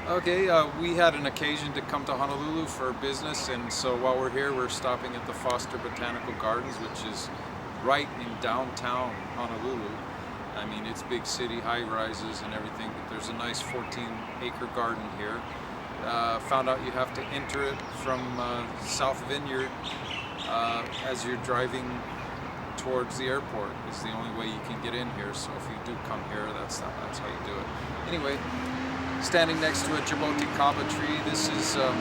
Okay, we had an occasion to come to Honolulu for business, and so while we're here, we're stopping at the Foster Botanical Gardens, which is right in downtown Honolulu. I mean, it's big city, high rises and everything, but there's a nice 14-acre garden here. Found out you have to enter it from South Vineyard as you're driving towards the airport. Is the only way you can get in here, so if you do come here, that's how you do it. Anyway, standing next to a Sapote tree. This is a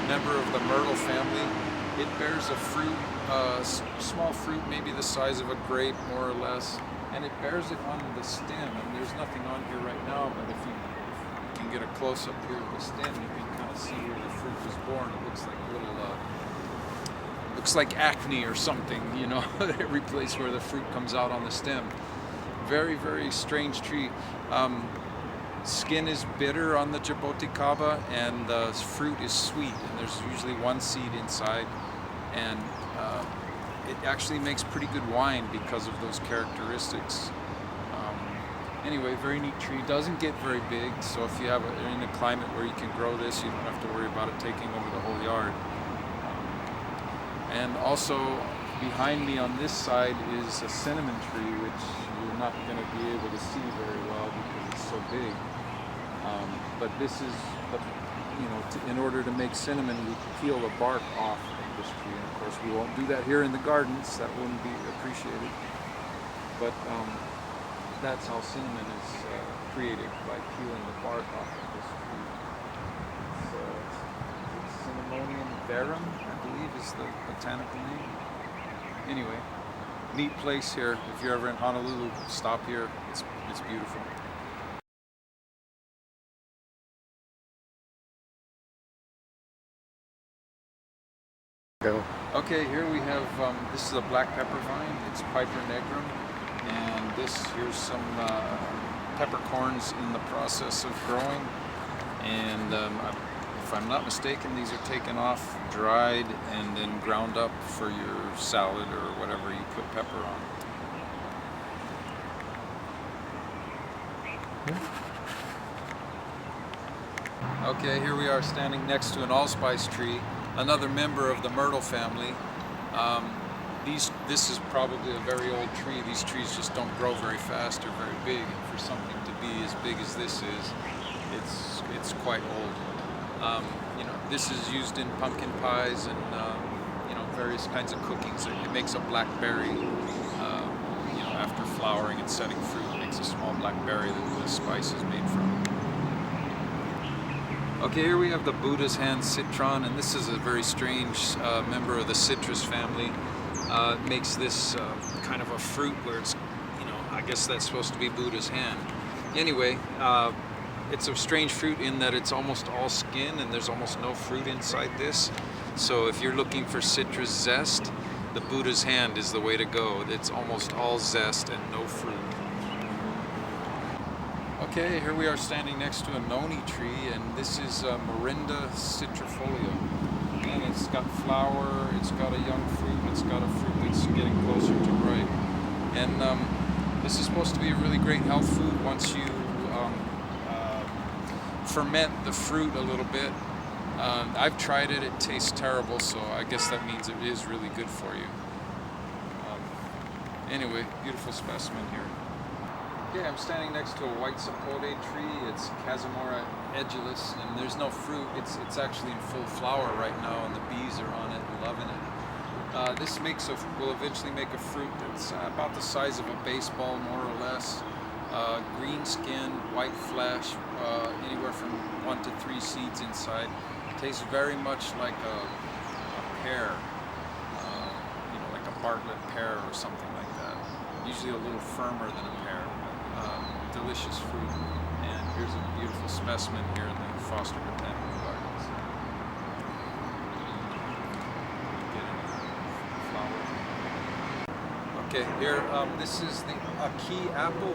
member of the myrtle family. It bears a fruit, small fruit, maybe the size of a grape, more or less, and it bears it on the stem. And there's nothing on here right now, but if you can get a close-up here of the stem, you can kind of see where the fruit was born. It looks like a little, looks like acne or something, you know, every place where the fruit comes out on the stem. Very, very strange tree. Skin is bitter on the Sapote kaba, and the fruit is sweet, and there's usually one seed inside, and it actually makes pretty good wine because of those characteristics. Anyway, very neat tree. Doesn't get very big, so if you are in a climate where you can grow this, you don't have to worry about it taking over the whole yard. And also behind me on this side is a cinnamon tree, which you're not going to be able to see very well because it's so big. But this is, you know, in order to make cinnamon, we peel the bark off of this tree. And of course, we won't do that here in the gardens. That wouldn't be appreciated. But that's how cinnamon is created, by peeling the bark off of this tree. It's Cinnamonium verum, I believe, is the botanical name. Anyway, neat place here. If you're ever in Honolulu, stop here. It's beautiful. Go. Okay, here we have, this is a black pepper vine. It's Piper negrum. And here's some peppercorns in the process of growing. And if I'm not mistaken, these are taken off, dried, and then ground up for your salad or whatever you put pepper on. Okay, here we are standing next to an allspice tree, another member of the myrtle family. This is probably a very old tree. These trees just don't grow very fast or very big. And for something to be as big as this is, it's quite old. You know, this is used in pumpkin pies and you know, various kinds of cookings. It makes a blackberry. You know, after flowering and setting fruit, it makes a small blackberry that the spice is made from. Okay, here we have the Buddha's hand citron, and this is a very strange member of the citrus family. It makes this kind of a fruit where it's, you know, I guess that's supposed to be Buddha's hand. Anyway, it's a strange fruit in that it's almost all skin and there's almost no fruit inside this. So if you're looking for citrus zest, the Buddha's hand is the way to go. It's almost all zest and no fruit. Okay, here we are standing next to a noni tree, and this is Morinda Citrifolia. And it's got flower, it's got a young fruit, and it's got a fruit that's getting closer to ripe. And this is supposed to be a really great health food once you ferment the fruit a little bit. I've tried it, it tastes terrible, so I guess that means it is really good for you. Anyway, beautiful specimen here. Okay, I'm standing next to a white sapote tree. It's Casamora edulis, and there's no fruit. It's actually in full flower right now, and the bees are on it and loving it. This will eventually make a fruit that's about the size of a baseball, more or less. Green skin, white flesh, anywhere from 1 to 3 seeds inside. Tastes very much like a pear, you know, like a Bartlett pear or something like that. Usually a little firmer than a pear. Delicious fruit, and here's a beautiful specimen here in the Foster Botanical Gardens. Okay, here, this is the Aki apple.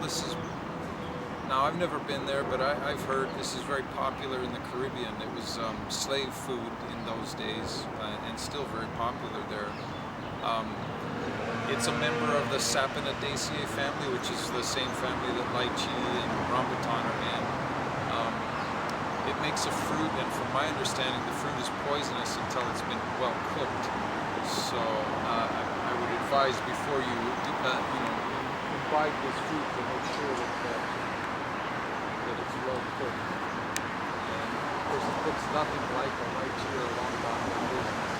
Now I've never been there, but I've heard this is very popular in the Caribbean. It was slave food in those days, and still very popular there. It's a member of the Saponidaceae family, which is the same family that lychee and rambutan are in. it makes a fruit, and from my understanding, the fruit is poisonous until it's been well cooked. So I would advise before you imbibe this fruit to make sure that it's well cooked. And of course, it looks nothing like a lychee or a long bottom.